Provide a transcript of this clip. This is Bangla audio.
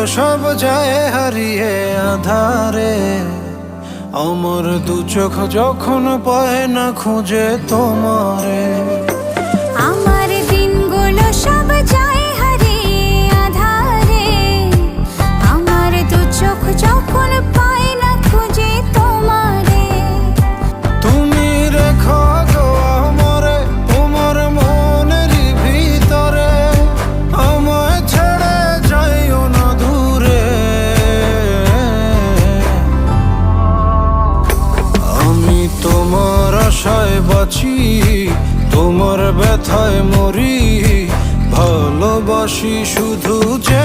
সব যায় হারিয়ে আধারে। আমার দু চোখ যখন পায় না খুঁজে তোমারে। আমার দিনগুলো সব যায় হারিয়ে আঁধারে। আমার দু চোখ যখন পায় না খুঁজে তোমারে। তুমি রেখো গো আমারে তোমার মনেরই ভিতরে, আমায় ছেড়ে যাইও না দূরে। আমি তোমার আশায় বাঁচি, তোমার ব্যথায় মরি, ভালোবাসি শুধু যে